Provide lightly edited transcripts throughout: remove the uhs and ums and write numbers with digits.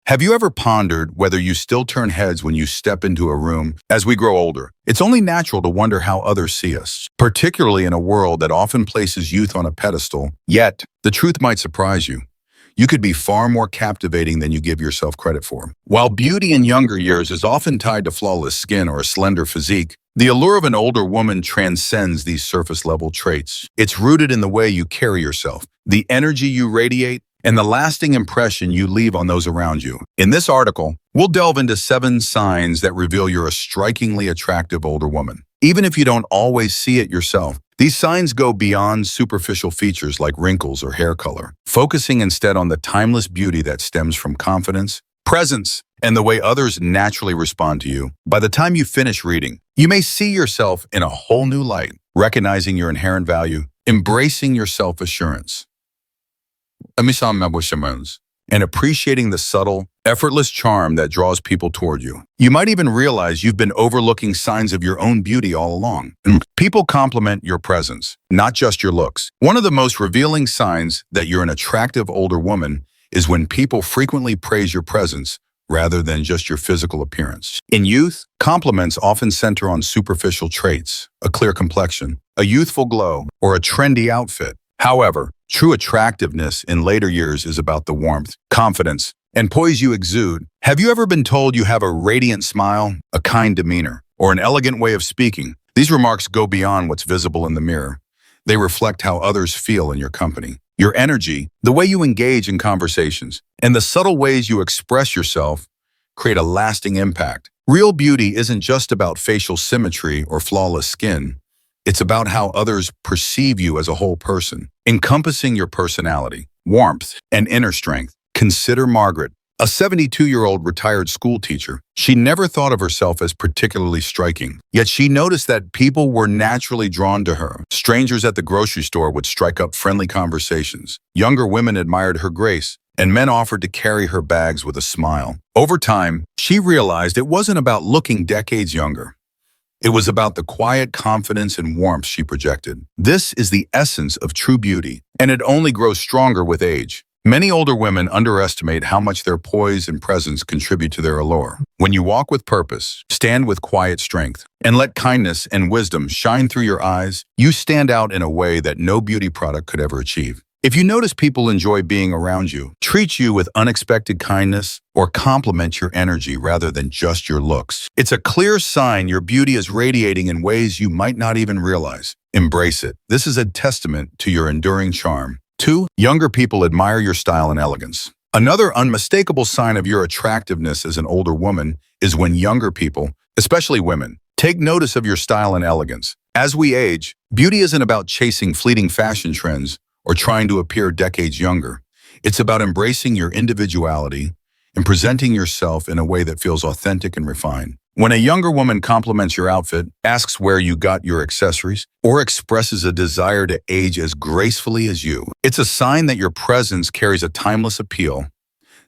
Have you ever pondered whether you still turn heads when you step into a room? As we grow older, it's only natural to wonder how others see us, particularly in a world that often places youth on a pedestal. Yet, the truth might surprise you. You could be far more captivating than you give yourself credit for. While beauty in younger years is often tied to flawless skin or a slender physique, the allure of an older woman transcends these surface-level traits. It's rooted in the way you carry yourself, the energy you radiate, and the lasting impression you leave on those around you. In this article, we'll delve into 7 signs that reveal you're a strikingly attractive older woman. Even if you don't always see it yourself, these signs go beyond superficial features like wrinkles or hair color, focusing instead on the timeless beauty that stems from confidence, presence, and the way others naturally respond to you. By the time you finish reading, you may see yourself in a whole new light, recognizing your inherent value, embracing your self-assurance, and appreciating the subtle, effortless charm that draws people toward you. You might even realize you've been overlooking signs of your own beauty all along. People compliment your presence, not just your looks. One of the most revealing signs that you're an attractive older woman is when people frequently praise your presence rather than just your physical appearance. In youth, compliments often center on superficial traits, a clear complexion, a youthful glow, or a trendy outfit. However, true attractiveness in later years is about the warmth, confidence, and poise you exude. Have you ever been told you have a radiant smile, a kind demeanor, or an elegant way of speaking? These remarks go beyond what's visible in the mirror. They reflect how others feel in your company. Your energy, the way you engage in conversations, and the subtle ways you express yourself create a lasting impact. Real beauty isn't just about facial symmetry or flawless skin. It's about how others perceive you as a whole person, encompassing your personality, warmth, and inner strength. Consider Margaret, a 72-year-old retired school teacher. She never thought of herself as particularly striking, yet she noticed that people were naturally drawn to her. Strangers at the grocery store would strike up friendly conversations. Younger women admired her grace, and men offered to carry her bags with a smile. Over time, she realized it wasn't about looking decades younger. It was about the quiet confidence and warmth she projected. This is the essence of true beauty, and it only grows stronger with age. Many older women underestimate how much their poise and presence contribute to their allure. When you walk with purpose, stand with quiet strength, and let kindness and wisdom shine through your eyes, you stand out in a way that no beauty product could ever achieve. If you notice people enjoy being around you, treat you with unexpected kindness, or compliment your energy rather than just your looks, it's a clear sign your beauty is radiating in ways you might not even realize. Embrace it. This is a testament to your enduring charm. 2. Younger people admire your style and elegance. Another unmistakable sign of your attractiveness as an older woman is when younger people, especially women, take notice of your style and elegance. As we age, beauty isn't about chasing fleeting fashion trends or trying to appear decades younger. It's about embracing your individuality and presenting yourself in a way that feels authentic and refined. When a younger woman compliments your outfit, asks where you got your accessories, or expresses a desire to age as gracefully as you, it's a sign that your presence carries a timeless appeal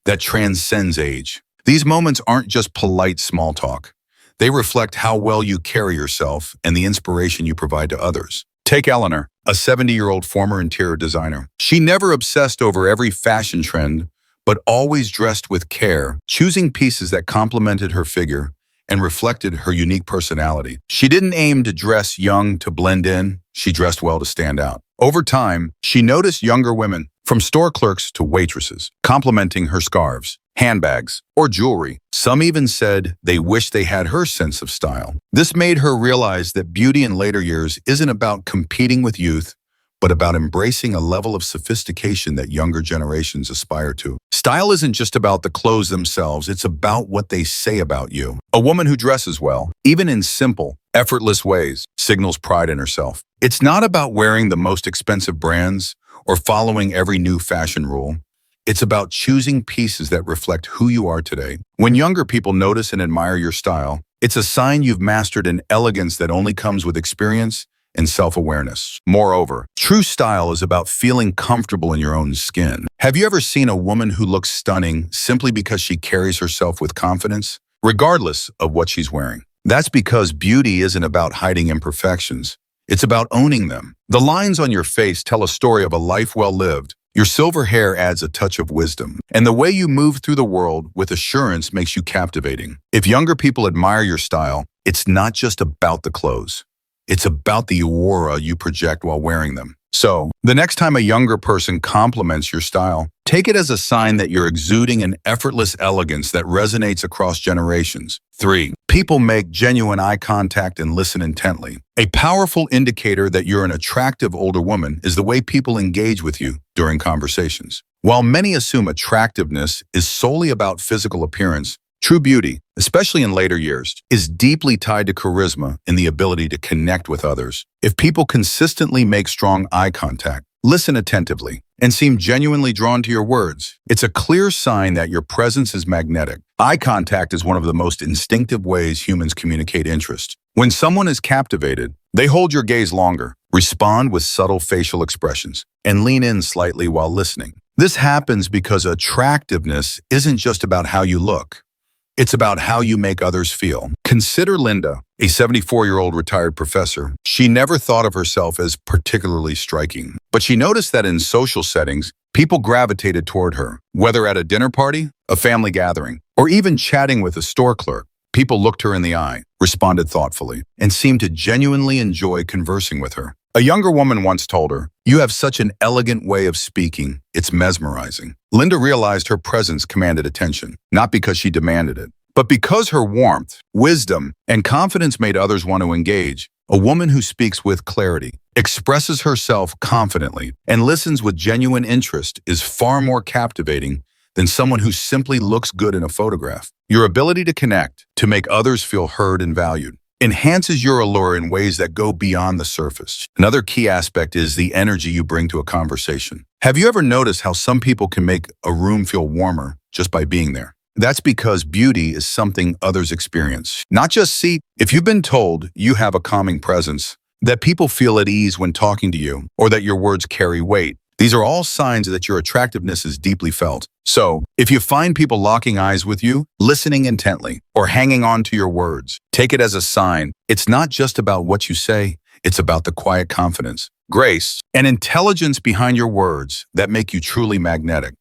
that transcends age. These moments aren't just polite small talk. They reflect how well you carry yourself and the inspiration you provide to others. Take Eleanor, a 70-year-old former interior designer. She never obsessed over every fashion trend, but always dressed with care, choosing pieces that complemented her figure and reflected her unique personality. She didn't aim to dress young to blend in. She dressed well to stand out. Over time, she noticed younger women, from store clerks to waitresses, complimenting her scarves, handbags, or jewelry. Some even said they wished they had her sense of style. This made her realize that beauty in later years isn't about competing with youth, but about embracing a level of sophistication that younger generations aspire to. Style isn't just about the clothes themselves, it's about what they say about you. A woman who dresses well, even in simple, effortless ways, signals pride in herself. It's not about wearing the most expensive brands or following every new fashion rule. It's about choosing pieces that reflect who you are today. When younger people notice and admire your style, it's a sign you've mastered an elegance that only comes with experience and self-awareness. Moreover, true style is about feeling comfortable in your own skin. Have you ever seen a woman who looks stunning simply because she carries herself with confidence, regardless of what she's wearing? That's because beauty isn't about hiding imperfections. It's about owning them. The lines on your face tell a story of a life well lived, Your silver hair adds a touch of wisdom, and the way you move through the world with assurance makes you captivating. If younger people admire your style, it's not just about the clothes. It's about the aura you project while wearing them. So, the next time a younger person compliments your style, take it as a sign that you're exuding an effortless elegance that resonates across generations. 3. People make genuine eye contact and listen intently. A powerful indicator that you're an attractive older woman is the way people engage with you during conversations. While many assume attractiveness is solely about physical appearance, true beauty, especially in later years, is deeply tied to charisma and the ability to connect with others. If people consistently make strong eye contact, listen attentively, and seem genuinely drawn to your words, it's a clear sign that your presence is magnetic. Eye contact is one of the most instinctive ways humans communicate interest. When someone is captivated, they hold your gaze longer, respond with subtle facial expressions, and lean in slightly while listening. This happens because attractiveness isn't just about how you look. It's about how you make others feel. Consider Linda, a 74-year-old retired professor. She never thought of herself as particularly striking, but she noticed that in social settings, people gravitated toward her. Whether at a dinner party, a family gathering, or even chatting with a store clerk, people looked her in the eye, responded thoughtfully, and seemed to genuinely enjoy conversing with her. A younger woman once told her, "You have such an elegant way of speaking, it's mesmerizing." Linda realized her presence commanded attention, not because she demanded it, but because her warmth, wisdom, and confidence made others want to engage. A woman who speaks with clarity, expresses herself confidently, and listens with genuine interest is far more captivating than someone who simply looks good in a photograph. Your ability to connect, to make others feel heard and valued, enhances your allure in ways that go beyond the surface. Another key aspect is the energy you bring to a conversation. Have you ever noticed how some people can make a room feel warmer just by being there? That's because beauty is something others experience, not just see. If you've been told you have a calming presence, that people feel at ease when talking to you, or that your words carry weight, these are all signs that your attractiveness is deeply felt. So, if you find people locking eyes with you, listening intently, or hanging on to your words, take it as a sign. It's not just about what you say, it's about the quiet confidence, grace, and intelligence behind your words that make you truly magnetic.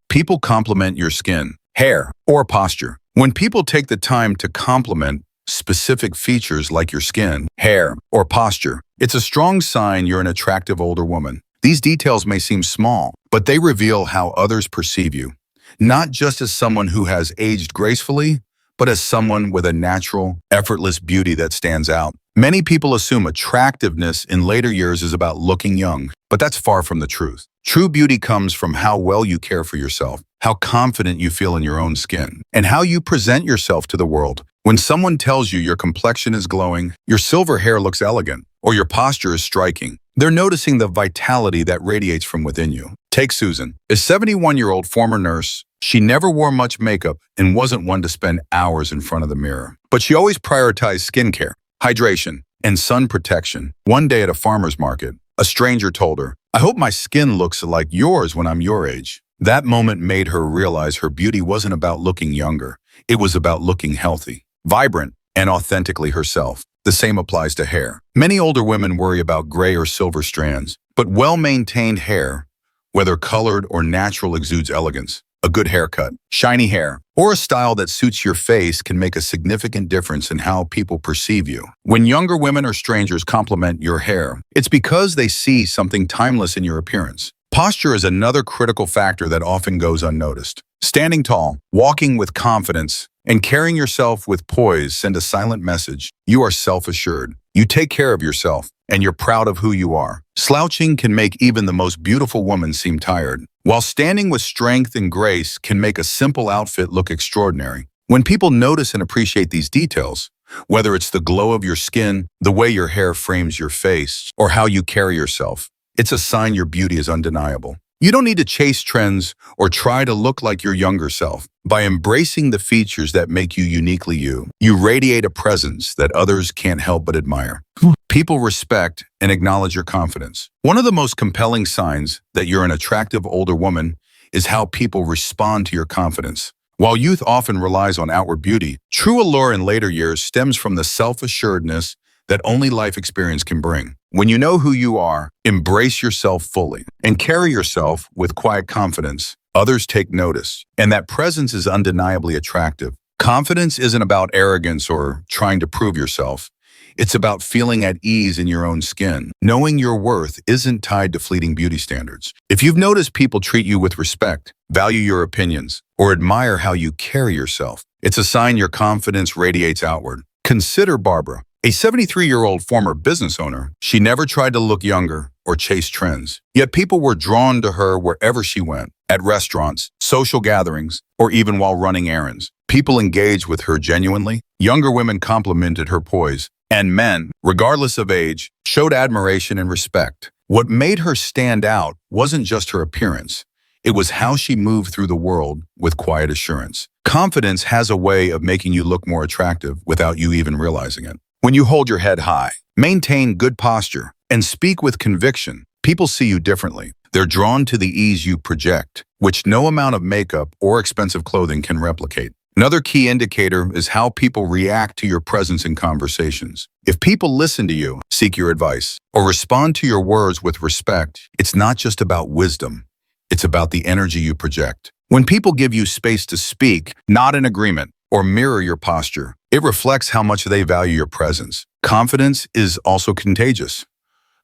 People compliment your skin, hair, or posture. When people take the time to compliment specific features like your skin, hair, or posture, it's a strong sign you're an attractive older woman. These details may seem small, but they reveal how others perceive you, not just as someone who has aged gracefully, but as someone with a natural, effortless beauty that stands out. Many people assume attractiveness in later years is about looking young, but that's far from the truth. True beauty comes from how well you care for yourself, how confident you feel in your own skin, and how you present yourself to the world. When someone tells you your complexion is glowing, your silver hair looks elegant, or your posture is striking, they're noticing the vitality that radiates from within you. Take Susan, a 71-year-old former nurse. She never wore much makeup and wasn't one to spend hours in front of the mirror. But she always prioritized skincare, hydration, and sun protection. One day at a farmer's market, a stranger told her, "I hope my skin looks like yours when I'm your age." That moment made her realize her beauty wasn't about looking younger. It was about looking healthy, vibrant, and authentically herself. The same applies to hair. Many older women worry about gray or silver strands, but well-maintained hair, whether colored or natural, exudes elegance. A good haircut, shiny hair, or a style that suits your face can make a significant difference in how people perceive you. When younger women or strangers compliment your hair, it's because they see something timeless in your appearance. Posture is another critical factor that often goes unnoticed. Standing tall, walking with confidence, and carrying yourself with poise send a silent message. You are self-assured. You take care of yourself, and you're proud of who you are. Slouching can make even the most beautiful woman seem tired, while standing with strength and grace can make a simple outfit look extraordinary. When people notice and appreciate these details, whether it's the glow of your skin, the way your hair frames your face, or how you carry yourself, it's a sign your beauty is undeniable. You don't need to chase trends or try to look like your younger self. By embracing the features that make you uniquely you, you radiate a presence that others can't help but admire. People respect and acknowledge your confidence. One of the most compelling signs that you're an attractive older woman is how people respond to your confidence. While youth often relies on outward beauty, true allure in later years stems from the self-assuredness that only life experience can bring. When you know who you are, embrace yourself fully and carry yourself with quiet confidence. Others take notice, and that presence is undeniably attractive. Confidence isn't about arrogance or trying to prove yourself. It's about feeling at ease in your own skin. Knowing your worth isn't tied to fleeting beauty standards. If you've noticed people treat you with respect, value your opinions, or admire how you carry yourself, it's a sign your confidence radiates outward. Consider Barbara, a 73-year-old former business owner. She never tried to look younger or chase trends. Yet people were drawn to her wherever she went, at restaurants, social gatherings, or even while running errands. People engaged with her genuinely. Younger women complimented her poise, and men, regardless of age, showed admiration and respect. What made her stand out wasn't just her appearance. It was how she moved through the world with quiet assurance. Confidence has a way of making you look more attractive without you even realizing it. When you hold your head high, maintain good posture, and speak with conviction, people see you differently. They're drawn to the ease you project, which no amount of makeup or expensive clothing can replicate. Another key indicator is how people react to your presence in conversations. If people listen to you, seek your advice, or respond to your words with respect, it's not just about wisdom. It's about the energy you project. When people give you space to speak, nod in agreement, or mirror your posture, it reflects how much they value your presence. Confidence is also contagious.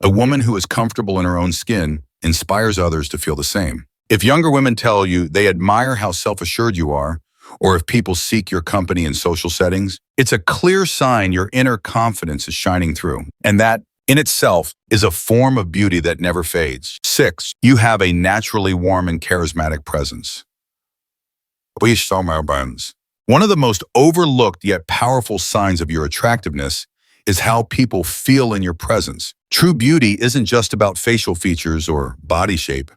A woman who is comfortable in her own skin inspires others to feel the same. If younger women tell you they admire how self-assured you are, or if people seek your company in social settings, it's a clear sign your inner confidence is shining through. And that, in itself, is a form of beauty that never fades. 6. You have a naturally warm and charismatic presence. One of the most overlooked yet powerful signs of your attractiveness is how people feel in your presence. True beauty isn't just about facial features or body shape.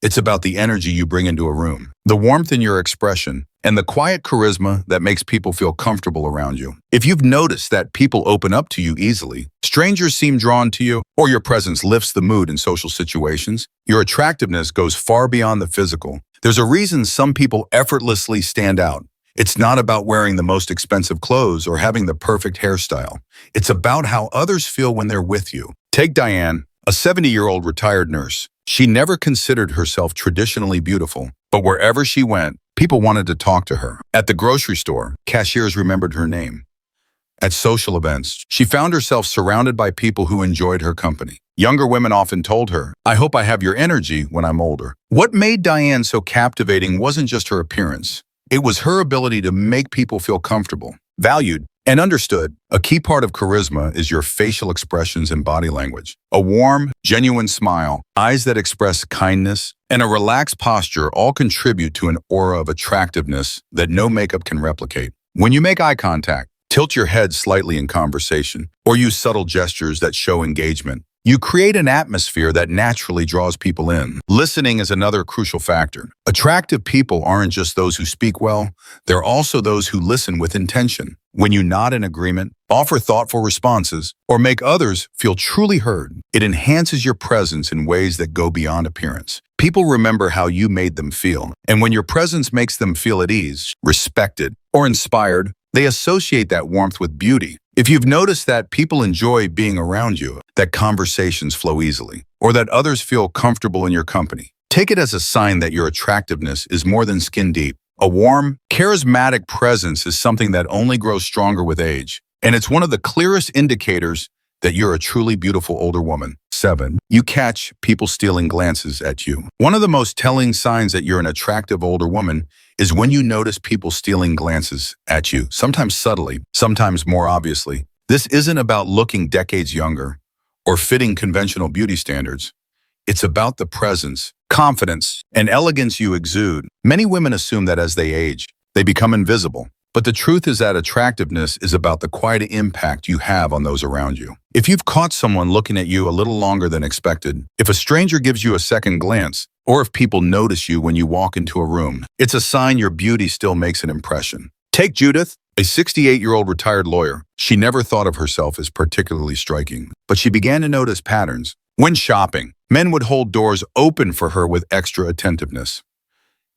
It's about the energy you bring into a room, the warmth in your expression, and the quiet charisma that makes people feel comfortable around you. If you've noticed that people open up to you easily, strangers seem drawn to you, or your presence lifts the mood in social situations, your attractiveness goes far beyond the physical. There's a reason some people effortlessly stand out. It's not about wearing the most expensive clothes or having the perfect hairstyle. It's about how others feel when they're with you. Take Diane, a 70-year-old retired nurse. She never considered herself traditionally beautiful, but wherever she went, people wanted to talk to her. At the grocery store, cashiers remembered her name. At social events, she found herself surrounded by people who enjoyed her company. Younger women often told her, "I hope I have your energy when I'm older." What made Diane so captivating wasn't just her appearance. It was her ability to make people feel comfortable, valued, and understood. A key part of charisma is your facial expressions and body language. A warm, genuine smile, eyes that express kindness, and a relaxed posture all contribute to an aura of attractiveness that no makeup can replicate. When you make eye contact, tilt your head slightly in conversation, or use subtle gestures that show engagement, you create an atmosphere that naturally draws people in. Listening is another crucial factor. Attractive people aren't just those who speak well, they're also those who listen with intention. When you nod in agreement, offer thoughtful responses, or make others feel truly heard, it enhances your presence in ways that go beyond appearance. People remember how you made them feel, and when your presence makes them feel at ease, respected, or inspired, they associate that warmth with beauty. If you've noticed that people enjoy being around you, that conversations flow easily, or that others feel comfortable in your company, take it as a sign that your attractiveness is more than skin deep. A warm, charismatic presence is something that only grows stronger with age, and it's one of the clearest indicators that you're a truly beautiful older woman. 7. You catch people stealing glances at you. One of the most telling signs that you're an attractive older woman is when you notice people stealing glances at you, sometimes subtly, sometimes more obviously. This isn't about looking decades younger or fitting conventional beauty standards. It's about the presence, confidence, and elegance you exude. Many women assume that as they age, they become invisible. But the truth is that attractiveness is about the quiet impact you have on those around you. If you've caught someone looking at you a little longer than expected, if a stranger gives you a second glance, or if people notice you when you walk into a room, it's a sign your beauty still makes an impression. Take Judith, a 68-year-old retired lawyer. She never thought of herself as particularly striking, but she began to notice patterns. When shopping, men would hold doors open for her with extra attentiveness.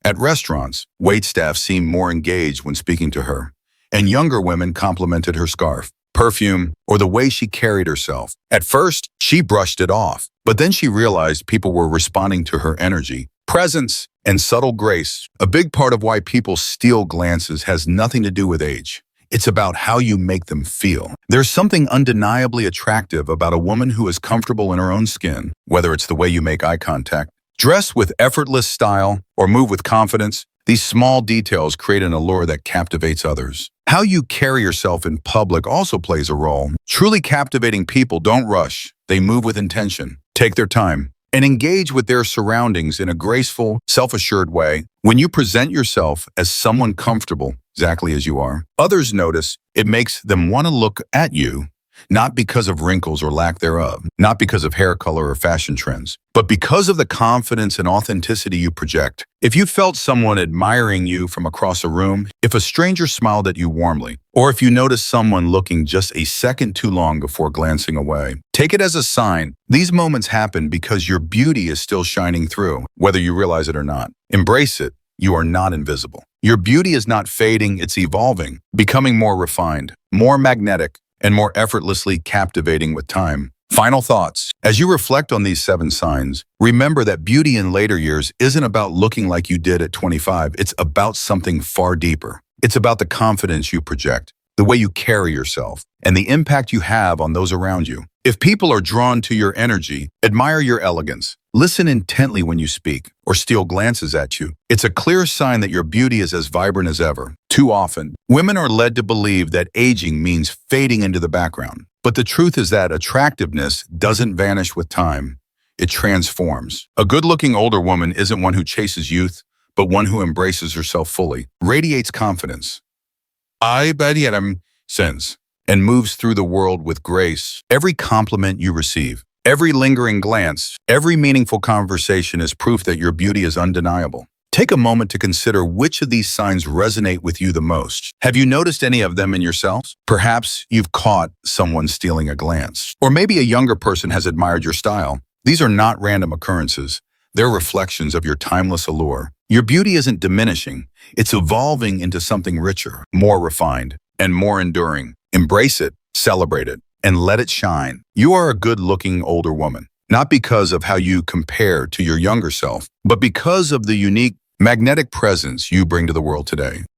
At restaurants, waitstaff seemed more engaged when speaking to her, and younger women complimented her scarf. perfume, or the way she carried herself. At first, she brushed it off, but then she realized people were responding to her energy, presence, and subtle grace. A big part of why people steal glances has nothing to do with age. It's about how you make them feel. There's something undeniably attractive about a woman who is comfortable in her own skin, whether it's the way you make eye contact, dress with effortless style, or move with confidence. These small details create an allure that captivates others. How you carry yourself in public also plays a role. Truly captivating people don't rush. They move with intention, take their time, and engage with their surroundings in a graceful, self-assured way. When you present yourself as someone comfortable, exactly as you are, others notice. It makes them want to look at you, not because of wrinkles or lack thereof, not because of hair color or fashion trends, but because of the confidence and authenticity you project. If you felt someone admiring you from across a room, if a stranger smiled at you warmly, or if you noticed someone looking just a second too long before glancing away, take it as a sign. These moments happen because your beauty is still shining through, whether you realize it or not. Embrace it. You are not invisible. Your beauty is not fading, it's evolving, becoming more refined, more magnetic, and more effortlessly captivating with time. Final thoughts. As you reflect on these 7 signs, remember that beauty in later years isn't about looking like you did at 25. It's about something far deeper. It's about the confidence you project, the way you carry yourself, and the impact you have on those around you. If people are drawn to your energy, admire your elegance, listen intently when you speak, or steal glances at you, it's a clear sign that your beauty is as vibrant as ever. Too often, women are led to believe that aging means fading into the background. But the truth is that attractiveness doesn't vanish with time. It transforms. A good-looking older woman isn't one who chases youth, but one who embraces herself fully, radiates confidence, sense, and moves through the world with grace. Every compliment you receive, every lingering glance, every meaningful conversation is proof that your beauty is undeniable. Take a moment to consider which of these signs resonate with you the most. Have you noticed any of them in yourselves? Perhaps you've caught someone stealing a glance. Or maybe a younger person has admired your style. These are not random occurrences. They're reflections of your timeless allure. Your beauty isn't diminishing. It's evolving into something richer, more refined, and more enduring. Embrace it, celebrate it, and let it shine. You are a good-looking older woman, not because of how you compare to your younger self, but because of the unique, magnetic presence you bring to the world today.